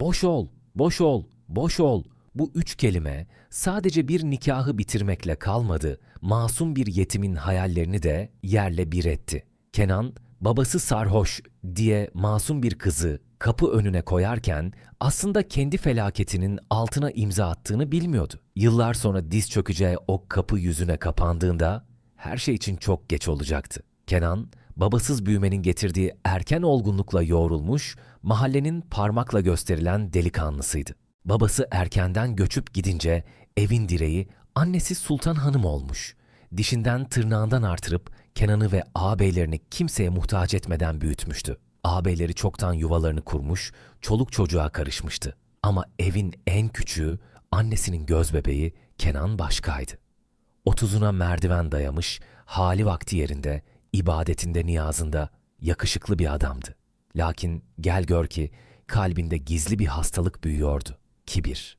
Boş ol, boş ol, boş ol. Bu üç kelime sadece bir nikahı bitirmekle kalmadı, masum bir yetimin hayallerini de yerle bir etti. Kenan, babası sarhoş diye masum bir kızı kapı önüne koyarken aslında kendi felaketinin altına imza attığını bilmiyordu. Yıllar sonra diz çökeceği o kapı yüzüne kapandığında her şey için çok geç olacaktı. Kenan, babasız büyümenin getirdiği erken olgunlukla yoğrulmuş, mahallenin parmakla gösterilen delikanlısıydı. Babası erkenden göçüp gidince evin direği annesi Sultan Hanım olmuş. Dişinden tırnağından artırıp Kenan'ı ve ağabeylerini kimseye muhtaç etmeden büyütmüştü. Ağabeyleri çoktan yuvalarını kurmuş, çoluk çocuğa karışmıştı. Ama evin en küçüğü, annesinin gözbebeği Kenan başkaydı. 30'una merdiven dayamış, hali vakti yerinde, ibadetinde niyazında yakışıklı bir adamdı. Lakin gel gör ki kalbinde gizli bir hastalık büyüyordu. Kibir.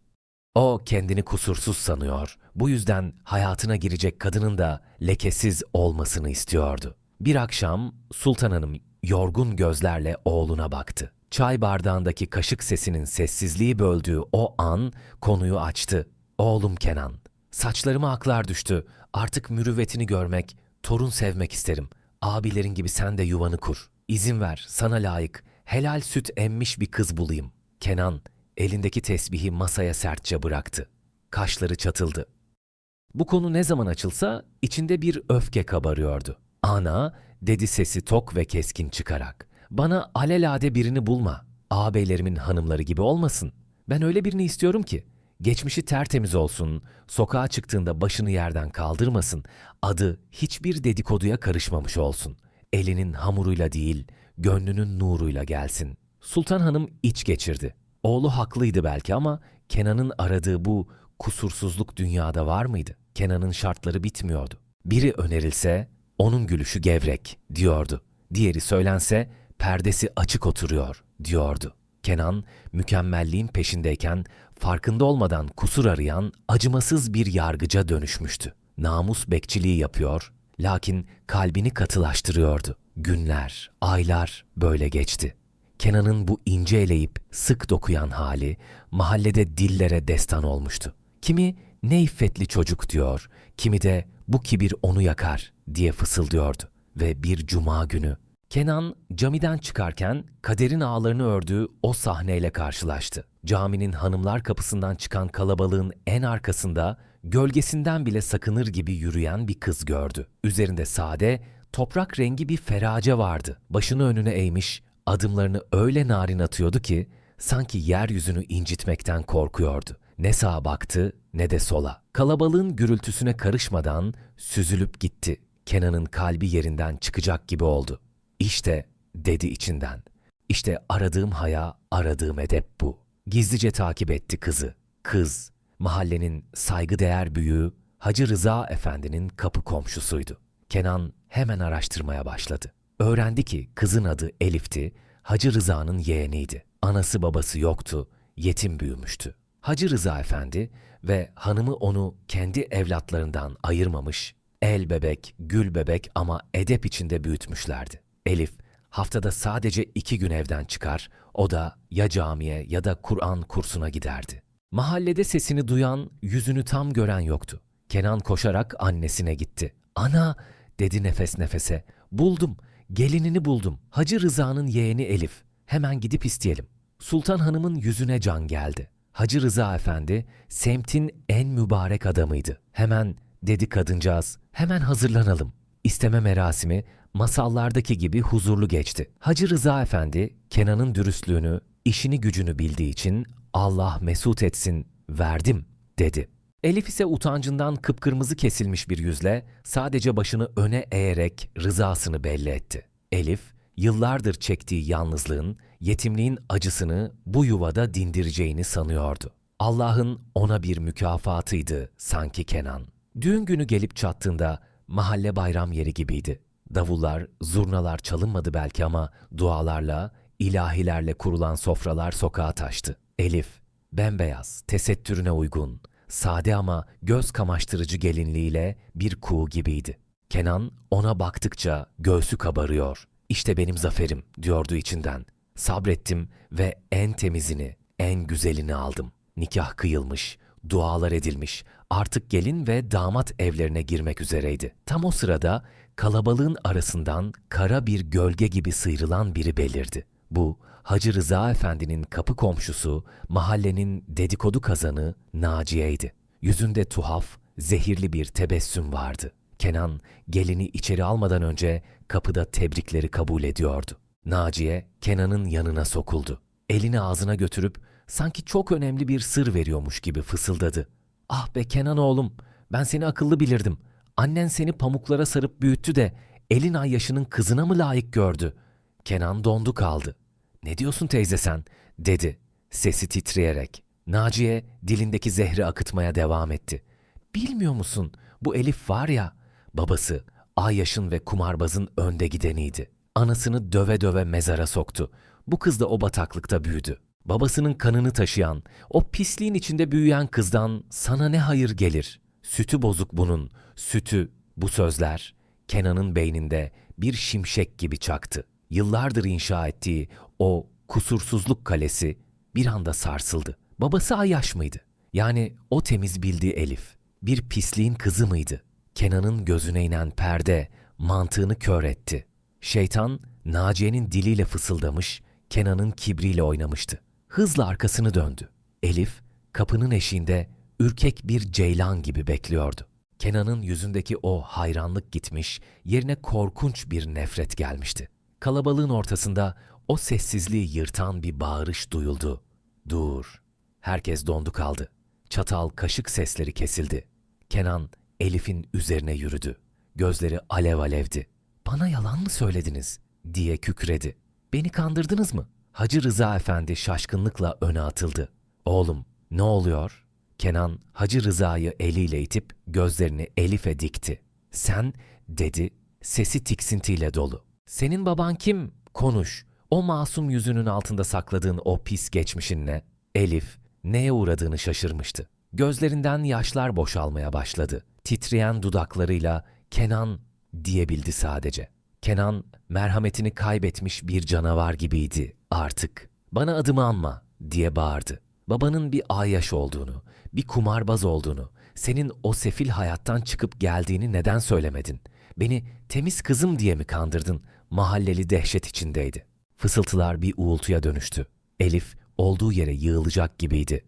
O kendini kusursuz sanıyor, bu yüzden hayatına girecek kadının da lekesiz olmasını istiyordu. Bir akşam Sultan Hanım yorgun gözlerle oğluna baktı. Çay bardağındaki kaşık sesinin sessizliği böldüğü o an konuyu açtı. Oğlum Kenan, saçlarıma aklar düştü. Artık mürüvvetini görmek, torun sevmek isterim. Abilerin gibi sen de yuvanı kur. İzin ver, sana layık, helal süt emmiş bir kız bulayım. Kenan, elindeki tesbihi masaya sertçe bıraktı. Kaşları çatıldı. Bu konu ne zaman açılsa içinde bir öfke kabarıyordu. Ana, dedi sesi tok ve keskin çıkarak. Bana alelade birini bulma. Ağabeylerimin hanımları gibi olmasın. Ben öyle birini istiyorum ki. Geçmişi tertemiz olsun, sokağa çıktığında başını yerden kaldırmasın, adı hiçbir dedikoduya karışmamış olsun. Elinin hamuruyla değil, gönlünün nuruyla gelsin. Sultan Hanım iç geçirdi. Oğlu haklıydı belki ama Kenan'ın aradığı bu kusursuzluk dünyada var mıydı? Kenan'ın şartları bitmiyordu. Biri önerilse onun gülüşü gevrek diyordu. Diğeri söylense perdesi açık oturuyor diyordu. Kenan mükemmelliğin peşindeyken farkında olmadan kusur arayan acımasız bir yargıca dönüşmüştü. Namus bekçiliği yapıyor, lakin kalbini katılaştırıyordu. Günler, aylar böyle geçti. Kenan'ın bu ince eleyip sık dokuyan hali mahallede dillere destan olmuştu. Kimi ne iffetli çocuk diyor, kimi de bu kibir onu yakar diye fısıldıyordu. Ve bir cuma günü Kenan camiden çıkarken kaderin ağlarını ördüğü o sahneyle karşılaştı. Caminin hanımlar kapısından çıkan kalabalığın en arkasında gölgesinden bile sakınır gibi yürüyen bir kız gördü. Üzerinde sade, toprak rengi bir ferace vardı. Başını önüne eğmiş, adımlarını öyle narin atıyordu ki sanki yeryüzünü incitmekten korkuyordu. Ne sağa baktı ne de sola. Kalabalığın gürültüsüne karışmadan süzülüp gitti. Kenan'ın kalbi yerinden çıkacak gibi oldu. İşte dedi içinden. İşte aradığım haya, aradığım edep bu. Gizlice takip etti kızı. Kız, mahallenin saygıdeğer büyüğü Hacı Rıza Efendi'nin kapı komşusuydu. Kenan hemen araştırmaya başladı. Öğrendi ki kızın adı Elif'ti, Hacı Rıza'nın yeğeniydi. Anası babası yoktu, yetim büyümüştü. Hacı Rıza Efendi ve hanımı onu kendi evlatlarından ayırmamış, el bebek, gül bebek ama edep içinde büyütmüşlerdi. Elif haftada sadece 2 gün evden çıkar, o da ya camiye ya da Kur'an kursuna giderdi. Mahallede sesini duyan, yüzünü tam gören yoktu. Kenan koşarak annesine gitti. "Ana!" dedi nefes nefese. "Buldum, gelinini buldum. Hacı Rıza'nın yeğeni Elif. Hemen gidip isteyelim." Sultan Hanım'ın yüzüne can geldi. Hacı Rıza Efendi semtin en mübarek adamıydı. "Hemen," dedi kadıncağız, "hemen hazırlanalım." İsteme merasimi masallardaki gibi huzurlu geçti. Hacı Rıza Efendi, Kenan'ın dürüstlüğünü, işini gücünü bildiği için "Allah mesut etsin, verdim," dedi. Elif ise utancından kıpkırmızı kesilmiş bir yüzle sadece başını öne eğerek rızasını belli etti. Elif, yıllardır çektiği yalnızlığın, yetimliğin acısını bu yuvada dindireceğini sanıyordu. Allah'ın ona bir mükafatıydı sanki Kenan. Düğün günü gelip çattığında mahalle bayram yeri gibiydi. Davullar, zurnalar çalınmadı belki ama dualarla, ilahilerle kurulan sofralar sokağa taştı. Elif, bembeyaz, tesettürüne uygun, sade ama göz kamaştırıcı gelinliğiyle bir kuğu gibiydi. Kenan ona baktıkça göğsü kabarıyor. "İşte benim zaferim," diyordu içinden. "Sabrettim ve en temizini, en güzelini aldım. Nikah kıyılmış, dualar edilmiş, artık gelin ve damat evlerine girmek üzereydi. Tam o sırada kalabalığın arasından kara bir gölge gibi sıyrılan biri belirdi. Bu, Hacı Rıza Efendi'nin kapı komşusu, mahallenin dedikodu kazanı Naciye'ydi. Yüzünde tuhaf, zehirli bir tebessüm vardı. Kenan, gelini içeri almadan önce kapıda tebrikleri kabul ediyordu. Naciye, Kenan'ın yanına sokuldu. Elini ağzına götürüp sanki çok önemli bir sır veriyormuş gibi fısıldadı. "Ah be Kenan oğlum, ben seni akıllı bilirdim. Annen seni pamuklara sarıp büyüttü de elin ay yaşının kızına mı layık gördü?" Kenan dondu kaldı. "Ne diyorsun teyze sen?" dedi, sesi titreyerek. Naciye dilindeki zehri akıtmaya devam etti. "Bilmiyor musun? Bu Elif var ya," babası Ayyaş'ın ve kumarbazın önde gideniydi. Anasını döve döve mezara soktu. Bu kız da o bataklıkta büyüdü. Babasının kanını taşıyan, o pisliğin içinde büyüyen kızdan sana ne hayır gelir? Sütü bozuk bunun, sütü. Bu sözler Kenan'ın beyninde bir şimşek gibi çaktı. Yıllardır inşa ettiği o kusursuzluk kalesi bir anda sarsıldı. Babası Ayyaş mıydı? Yani o temiz bildiği Elif bir pisliğin kızı mıydı? Kenan'ın gözüne inen perde mantığını kör etti. Şeytan Naciye'nin diliyle fısıldamış, Kenan'ın kibriyle oynamıştı. Hızla arkasını döndü. Elif kapının eşiğinde ürkek bir ceylan gibi bekliyordu. Kenan'ın yüzündeki o hayranlık gitmiş, yerine korkunç bir nefret gelmişti. Kalabalığın ortasında o sessizliği yırtan bir bağırış duyuldu. "Dur!" Herkes dondu kaldı. Çatal, kaşık sesleri kesildi. Kenan Elif'in üzerine yürüdü. Gözleri alev alevdi. "Bana yalan mı söylediniz?" diye kükredi. "Beni kandırdınız mı?" Hacı Rıza Efendi şaşkınlıkla öne atıldı. "Oğlum, ne oluyor?" Kenan Hacı Rıza'yı eliyle itip gözlerini Elif'e dikti. "Sen," dedi, sesi tiksintiyle dolu. "Senin baban kim? Konuş. O masum yüzünün altında sakladığın o pis geçmişin ne?" Elif neye uğradığını şaşırmıştı. Gözlerinden yaşlar boşalmaya başladı. Titreyen dudaklarıyla "Kenan," diyebildi sadece. Kenan merhametini kaybetmiş bir canavar gibiydi artık. "Bana adımı anma," diye bağırdı. "Babanın bir ayyaş olduğunu, bir kumarbaz olduğunu, senin o sefil hayattan çıkıp geldiğini neden söylemedin? Beni temiz kızım diye mi kandırdın?" Mahalleli dehşet içindeydi. Fısıltılar bir uğultuya dönüştü. Elif olduğu yere yığılacak gibiydi.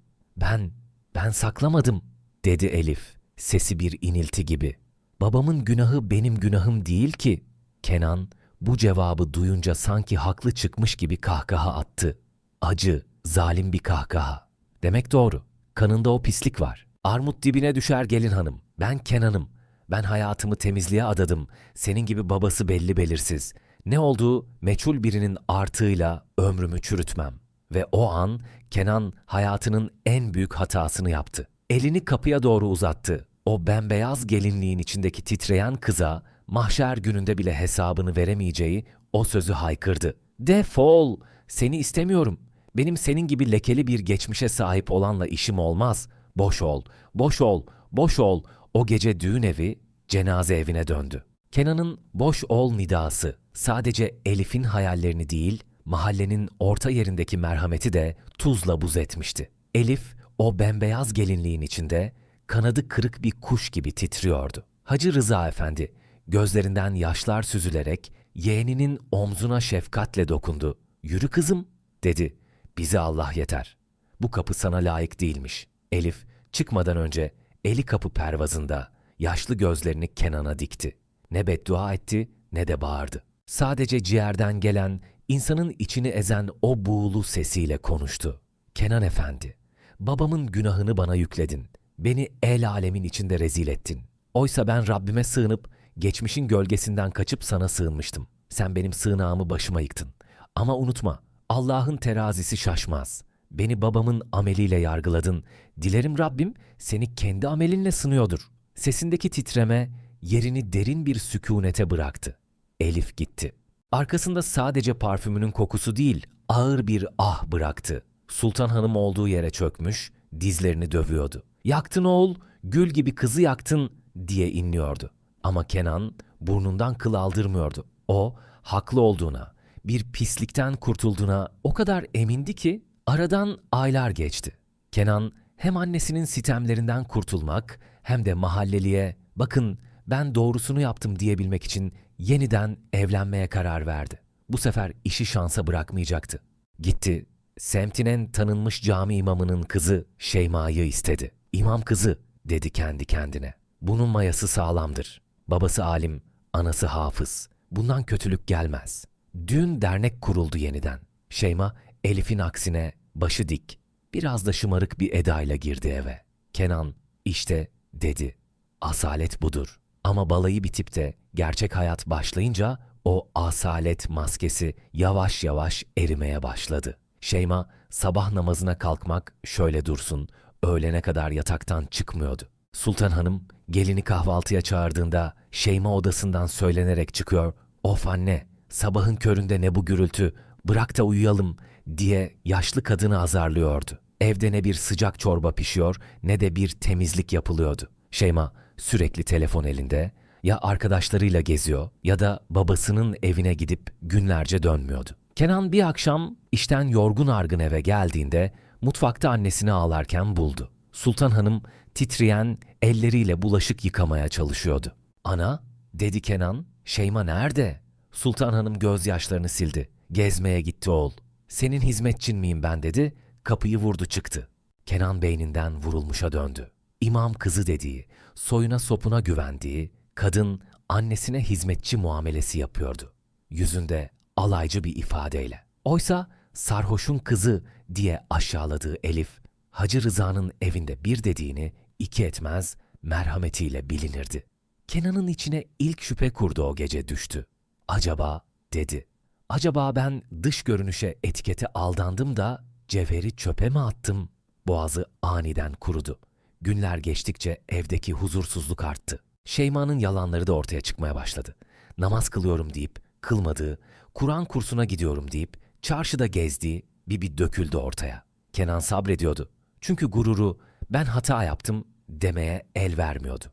Ben saklamadım," dedi Elif, sesi bir inilti gibi. "Babamın günahı benim günahım değil ki." Kenan bu cevabı duyunca sanki haklı çıkmış gibi kahkaha attı. Acı, zalim bir kahkaha. "Demek doğru. Kanında o pislik var. Armut dibine düşer gelin hanım. Ben Kenan'ım. Ben hayatımı temizliğe adadım. Senin gibi babası belli belirsiz. Ne olduğu meçhul birinin artığıyla ömrümü çürütmem." Ve o an Kenan hayatının en büyük hatasını yaptı. Elini kapıya doğru uzattı. O bembeyaz gelinliğin içindeki titreyen kıza mahşer gününde bile hesabını veremeyeceği o sözü haykırdı. "Defol! Seni istemiyorum. Benim senin gibi lekeli bir geçmişe sahip olanla işim olmaz. Boş ol, boş ol, boş ol." O gece düğün evi cenaze evine döndü. Kenan'ın "boş ol" nidası sadece Elif'in hayallerini değil, mahallenin orta yerindeki merhameti de tuzla buz etmişti. Elif o bembeyaz gelinliğin içinde kanadı kırık bir kuş gibi titriyordu. Hacı Rıza Efendi gözlerinden yaşlar süzülerek yeğeninin omzuna şefkatle dokundu. "Yürü kızım," dedi. "Bize Allah yeter. Bu kapı sana layık değilmiş." Elif çıkmadan önce eli kapı pervazında yaşlı gözlerini Kenan'a dikti. Ne beddua etti ne de bağırdı. Sadece ciğerden gelen, insanın içini ezen o buğulu sesiyle konuştu. "Kenan Efendi, babamın günahını bana yükledin. Beni el alemin içinde rezil ettin. Oysa ben Rabbime sığınıp, geçmişin gölgesinden kaçıp sana sığınmıştım. Sen benim sığınağımı başıma yıktın. Ama unutma, Allah'ın terazisi şaşmaz. Beni babamın ameliyle yargıladın. Dilerim Rabbim seni kendi amelinle sınıyordur." Sesindeki titreme yerini derin bir sükûnete bıraktı. Elif gitti. Arkasında sadece parfümünün kokusu değil, ağır bir ah bıraktı. Sultan Hanım olduğu yere çökmüş, dizlerini dövüyordu. "Yaktın oğul, gül gibi kızı yaktın," diye inliyordu. Ama Kenan burnundan kıl aldırmıyordu. O, haklı olduğuna, bir pislikten kurtulduğuna o kadar emindi ki Aradan aylar geçti. Kenan hem annesinin sitemlerinden kurtulmak hem de mahalleliye "Bakın ben doğrusunu yaptım" diyebilmek için yeniden evlenmeye karar verdi. Bu sefer işi şansa bırakmayacaktı. Gitti, semtin en tanınmış cami imamının kızı Şeyma'yı istedi. "İmam kızı" dedi kendi kendine. "Bunun mayası sağlamdır. Babası alim, anası hafız. Bundan kötülük gelmez." Düğün dernek kuruldu yeniden. Şeyma, Elif'in aksine başı dik, biraz da şımarık bir edayla girdi eve. Kenan, "İşte" dedi, "asalet budur." Ama balayı bitip de gerçek hayat başlayınca o asalet maskesi yavaş yavaş erimeye başladı. Şeyma, sabah namazına kalkmak şöyle dursun, öğlene kadar yataktan çıkmıyordu. Sultan Hanım gelini kahvaltıya çağırdığında Şeyma odasından söylenerek çıkıyor, "Of anne, sabahın köründe ne bu gürültü, bırak da uyuyalım" diye yaşlı kadını azarlıyordu. Evde ne bir sıcak çorba pişiyor ne de bir temizlik yapılıyordu. Şeyma sürekli telefon elinde, ya arkadaşlarıyla geziyor ya da babasının evine gidip günlerce dönmüyordu. Kenan bir akşam işten yorgun argın eve geldiğinde mutfakta annesini ağlarken buldu. Sultan Hanım titreyen elleriyle bulaşık yıkamaya çalışıyordu. "Ana," dedi Kenan, "Şeyma nerede?" Sultan Hanım gözyaşlarını sildi. "Gezmeye gitti oğul. Senin hizmetçin miyim ben?" dedi. Kapıyı vurdu çıktı. Kenan beyninden vurulmuşa döndü. İmam kızı dediği, soyuna sopuna güvendiği kadın annesine hizmetçi muamelesi yapıyordu. Yüzünde alaycı bir ifadeyle. Oysa sarhoşun kızı diye aşağıladığı Elif, Hacı Rıza'nın evinde bir dediğini iki etmez, merhametiyle bilinirdi. Kenan'ın içine ilk şüphe kurdu o gece düştü. "Acaba," dedi, "acaba ben dış görünüşe, etikete aldandım da cevheri çöpe mi attım?" Boğazı aniden kurudu. Günler geçtikçe evdeki huzursuzluk arttı. Şeyma'nın yalanları da ortaya çıkmaya başladı. Namaz kılıyorum deyip kılmadığı, Kur'an kursuna gidiyorum deyip çarşıda gezdiği bir döküldü ortaya. Kenan sabrediyordu. Çünkü gururu "ben hata yaptım" demeye el vermiyordu.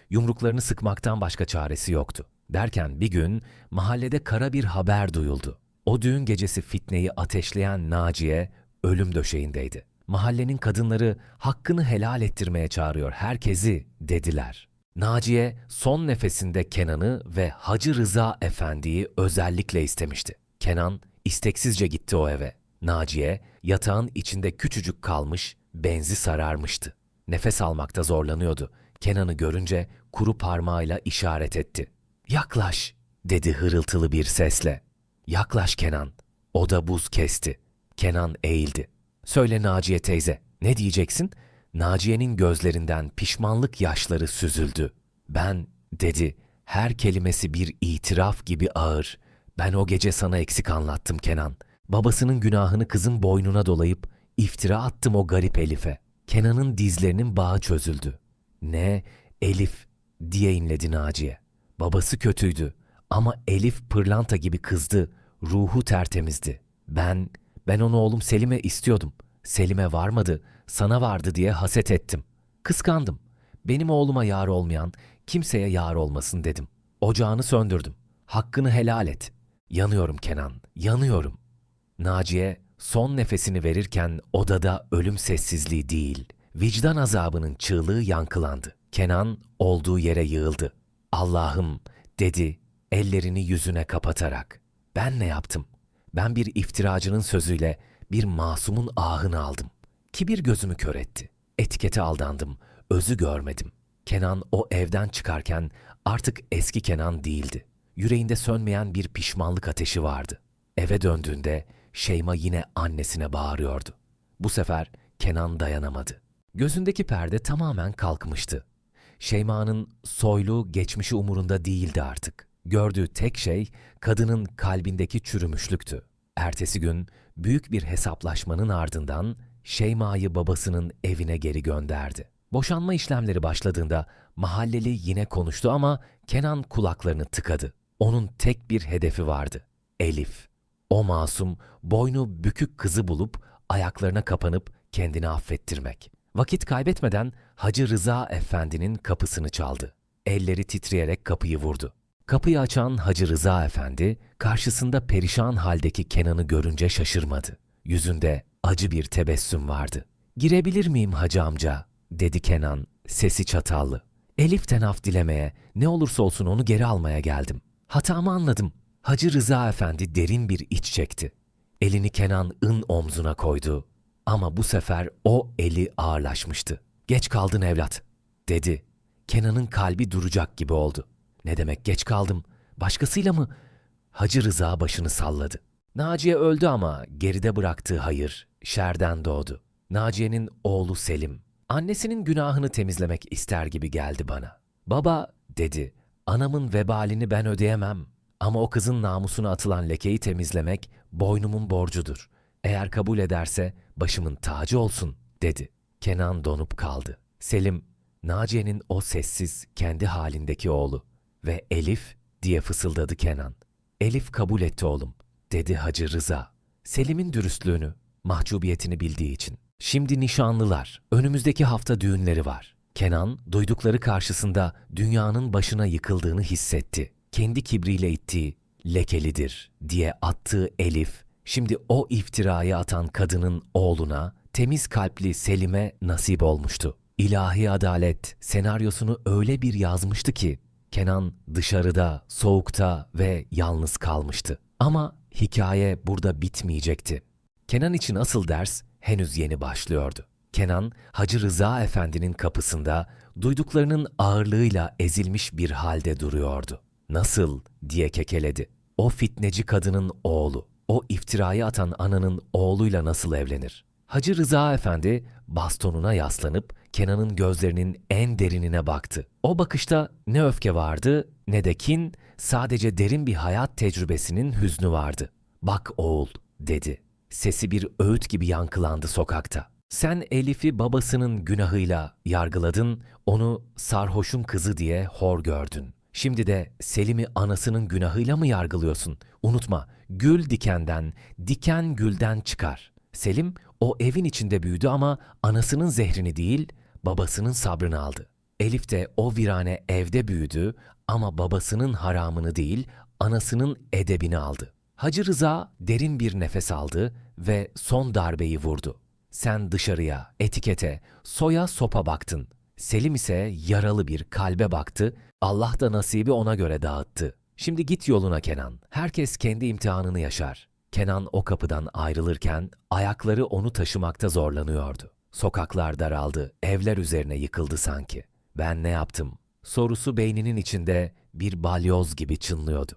Yumruklarını sıkmaktan başka çaresi yoktu. Derken bir gün mahallede kara bir haber duyuldu. O düğün gecesi fitneyi ateşleyen Naciye ölüm döşeğindeydi. Mahallenin kadınları hakkını helal ettirmeye çağırıyor herkesi dediler. Naciye son nefesinde Kenan'ı ve Hacı Rıza Efendi'yi özellikle istemişti. Kenan isteksizce gitti o eve. Naciye yatağın içinde küçücük kalmış, benzi sararmıştı. Nefes almakta zorlanıyordu. Kenan'ı görünce kuru parmağıyla işaret etti. "Yaklaş," dedi hırıltılı bir sesle. "Yaklaş Kenan." Oda buz kesti. Kenan eğildi. "Söyle Naciye teyze, ne diyeceksin?" Naciye'nin gözlerinden pişmanlık yaşları süzüldü. "Ben," dedi, her kelimesi bir itiraf gibi ağır. "Ben o gece sana eksik anlattım Kenan. Babasının günahını kızın boynuna dolayıp iftira attım o garip Elif'e." Kenan'ın dizlerinin bağı çözüldü. "Ne? Elif?" diye inledi Naciye. "Babası kötüydü ama Elif pırlanta gibi kızdı, ruhu tertemizdi. Ben onu oğlum Selim'e istiyordum. Selim'e varmadı, sana vardı diye haset ettim. Kıskandım. Benim oğluma yar olmayan kimseye yar olmasın dedim. Ocağını söndürdüm. Hakkını helal et. Yanıyorum Kenan, yanıyorum." Naciye son nefesini verirken odada ölüm sessizliği değil, vicdan azabının çığlığı yankılandı. Kenan olduğu yere yığıldı. "Allah'ım," dedi ellerini yüzüne kapatarak. "Ben ne yaptım? Ben bir iftiracının sözüyle bir masumun ahını aldım. Kibir gözümü kör etti. Etikete aldandım, özü görmedim." Kenan o evden çıkarken artık eski Kenan değildi. Yüreğinde sönmeyen bir pişmanlık ateşi vardı. Eve döndüğünde Şeyma yine annesine bağırıyordu. Bu sefer Kenan dayanamadı. Gözündeki perde tamamen kalkmıştı. Şeyma'nın soylu geçmişi umurunda değildi artık. Gördüğü tek şey kadının kalbindeki çürümüşlüktü. Ertesi gün büyük bir hesaplaşmanın ardından Şeyma'yı babasının evine geri gönderdi. Boşanma işlemleri başladığında mahalleli yine konuştu ama Kenan kulaklarını tıkadı. Onun tek bir hedefi vardı: Elif. O masum, boynu bükük kızı bulup ayaklarına kapanıp kendini affettirmek. Vakit kaybetmeden Hacı Rıza Efendi'nin kapısını çaldı. Elleri titreyerek kapıyı vurdu. Kapıyı açan Hacı Rıza Efendi karşısında perişan haldeki Kenan'ı görünce şaşırmadı. Yüzünde acı bir tebessüm vardı. "Girebilir miyim hacı amca?" dedi Kenan, sesi çatallı. "Elif'ten af dilemeye, ne olursa olsun onu geri almaya geldim. Hatamı anladım." Hacı Rıza Efendi derin bir iç çekti. Elini Kenan'ın omzuna koydu. Ama bu sefer o eli ağırlaşmıştı. "Geç kaldın evlat," dedi. Kenan'ın kalbi duracak gibi oldu. "Ne demek geç kaldım? Başkasıyla mı?" Hacı Rıza başını salladı. "Naciye öldü ama geride bıraktığı hayır şerden doğdu. Naciye'nin oğlu Selim. Annesinin günahını temizlemek ister gibi geldi bana. 'Baba,' dedi, 'anamın vebalini ben ödeyemem. Ama o kızın namusuna atılan lekeyi temizlemek boynumun borcudur. Eğer kabul ederse başımın tacı olsun,' dedi." Kenan donup kaldı. Selim, Naciye'nin o sessiz, kendi halindeki oğlu. "Ve Elif," diye fısıldadı Kenan. "Elif kabul etti oğlum," dedi Hacı Rıza. Selim'in dürüstlüğünü, mahcubiyetini bildiği için. "Şimdi nişanlılar, önümüzdeki hafta düğünleri var." Kenan, duydukları karşısında dünyanın başına yıkıldığını hissetti. Kendi kibriyle ittiği, "lekelidir," diye attığı Elif, şimdi o iftirayı atan kadının oğluna, temiz kalpli Selim'e nasip olmuştu. İlahi adalet senaryosunu öyle bir yazmıştı ki, Kenan dışarıda, soğukta ve yalnız kalmıştı. Ama hikaye burada bitmeyecekti. Kenan için asıl ders henüz yeni başlıyordu. Kenan, Hacı Rıza Efendi'nin kapısında duyduklarının ağırlığıyla ezilmiş bir halde duruyordu. "Nasıl?" diye kekeledi. "O fitneci kadının oğlu, o iftirayı atan ananın oğluyla nasıl evlenir?" Hacı Rıza Efendi bastonuna yaslanıp Kenan'ın gözlerinin en derinine baktı. O bakışta ne öfke vardı ne de kin, sadece derin bir hayat tecrübesinin hüznü vardı. "Bak oğul," dedi. Sesi bir öğüt gibi yankılandı sokakta. "Sen Elif'i babasının günahıyla yargıladın, onu sarhoşun kızı diye hor gördün. Şimdi de Selim'i anasının günahıyla mı yargılıyorsun? Unutma, gül dikenden, diken gülden çıkar. Selim o evin içinde büyüdü ama anasının zehrini değil, babasının sabrını aldı. Elif de o virane evde büyüdü ama babasının haramını değil, anasının edebini aldı." Hacı Rıza derin bir nefes aldı ve son darbeyi vurdu. "Sen dışarıya, etikete, soya sopa baktın. Selim ise yaralı bir kalbe baktı, Allah da nasibi ona göre dağıttı. Şimdi git yoluna Kenan, herkes kendi imtihanını yaşar." Kenan o kapıdan ayrılırken ayakları onu taşımakta zorlanıyordu. Sokaklar daraldı, evler üzerine yıkıldı sanki. "Ben ne yaptım?" sorusu beyninin içinde bir balyoz gibi çınlıyordu.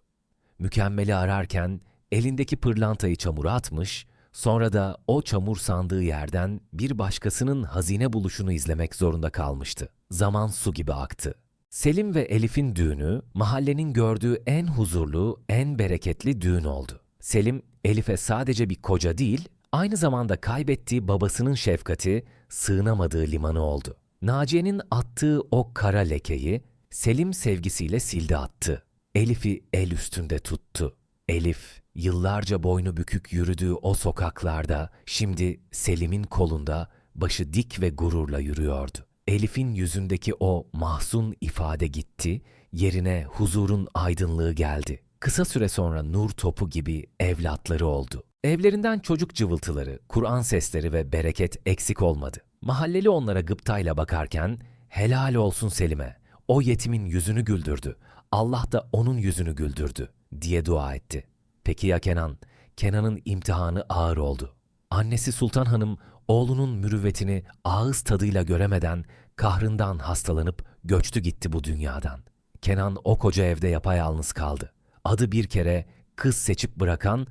Mükemmeli ararken elindeki pırlantayı çamura atmış, sonra da o çamur sandığı yerden bir başkasının hazine buluşunu izlemek zorunda kalmıştı. Zaman su gibi aktı. Selim ve Elif'in düğünü mahallenin gördüğü en huzurlu, en bereketli düğün oldu. Selim, Elif'e sadece bir koca değil, aynı zamanda kaybettiği babasının şefkati, sığınamadığı limanı oldu. Naciye'nin attığı o kara lekeyi Selim sevgisiyle sildi attı. Elif'i el üstünde tuttu. Elif, yıllarca boynu bükük yürüdüğü o sokaklarda, şimdi Selim'in kolunda, başı dik ve gururla yürüyordu. Elif'in yüzündeki o mahzun ifade gitti, yerine huzurun aydınlığı geldi. Kısa süre sonra nur topu gibi evlatları oldu. Evlerinden çocuk cıvıltıları, Kur'an sesleri ve bereket eksik olmadı. Mahalleli onlara gıptayla bakarken, "Helal olsun Selim'e, o yetimin yüzünü güldürdü, Allah da onun yüzünü güldürdü," diye dua etti. Peki ya Kenan? Kenan'ın imtihanı ağır oldu. Annesi Sultan Hanım, oğlunun mürüvvetini ağız tadıyla göremeden kahrından hastalanıp göçtü gitti bu dünyadan. Kenan o koca evde yapayalnız kaldı. Adı bir kere kız seçip bırakan,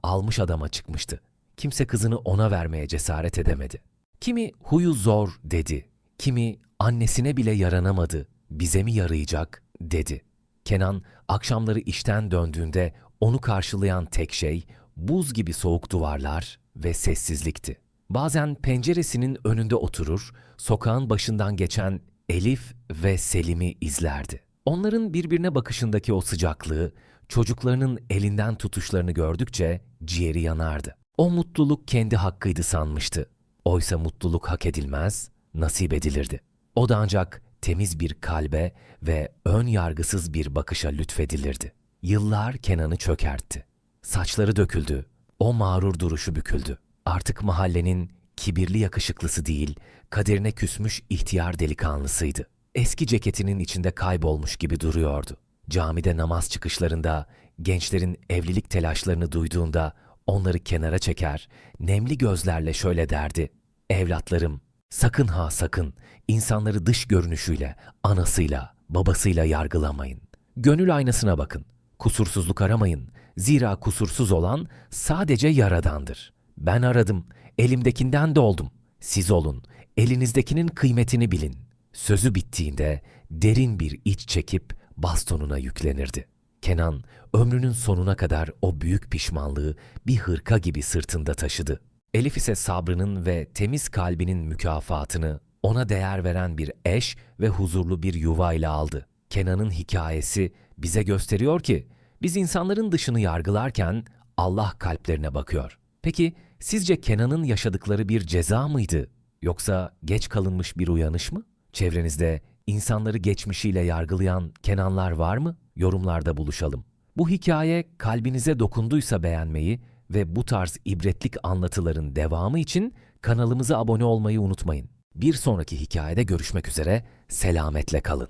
almış adama çıkmıştı. Kimse kızını ona vermeye cesaret edemedi. Kimi huyu zor dedi, kimi annesine bile yaranamadı, bize mi yarayacak dedi. Kenan akşamları işten döndüğünde onu karşılayan tek şey buz gibi soğuk duvarlar ve sessizlikti. Bazen penceresinin önünde oturur, sokağın başından geçen Elif ve Selim'i izlerdi. Onların birbirine bakışındaki o sıcaklığı, çocuklarının elinden tutuşlarını gördükçe ciğeri yanardı. O mutluluk kendi hakkıydı sanmıştı. Oysa mutluluk hak edilmez, nasip edilirdi. O da ancak temiz bir kalbe ve ön yargısız bir bakışa lütfedilirdi. Yıllar Kenan'ı çökertti. Saçları döküldü, o mağrur duruşu büküldü. Artık mahallenin kibirli yakışıklısı değil, kaderine küsmüş ihtiyar delikanlısıydı. Eski ceketinin içinde kaybolmuş gibi duruyordu. Camide namaz çıkışlarında, gençlerin evlilik telaşlarını duyduğunda onları kenara çeker, nemli gözlerle şöyle derdi: "Evlatlarım, sakın ha sakın, insanları dış görünüşüyle, anasıyla, babasıyla yargılamayın. Gönül aynasına bakın, kusursuzluk aramayın. Zira kusursuz olan sadece Yaradan'dır. Ben aradım, elimdekinden de oldum. Siz olun, elinizdekinin kıymetini bilin." Sözü bittiğinde derin bir iç çekip bastonuna yüklenirdi. Kenan ömrünün sonuna kadar o büyük pişmanlığı bir hırka gibi sırtında taşıdı. Elif ise sabrının ve temiz kalbinin mükafatını ona değer veren bir eş ve huzurlu bir yuva ile aldı. Kenan'ın hikayesi bize gösteriyor ki biz insanların dışını yargılarken Allah kalplerine bakıyor. Peki sizce Kenan'ın yaşadıkları bir ceza mıydı? Yoksa geç kalınmış bir uyanış mı? Çevrenizde insanları geçmişiyle yargılayan Kenanlar var mı? Yorumlarda buluşalım. Bu hikaye kalbinize dokunduysa beğenmeyi ve bu tarz ibretlik anlatıların devamı için kanalımıza abone olmayı unutmayın. Bir sonraki hikayede görüşmek üzere, selametle kalın.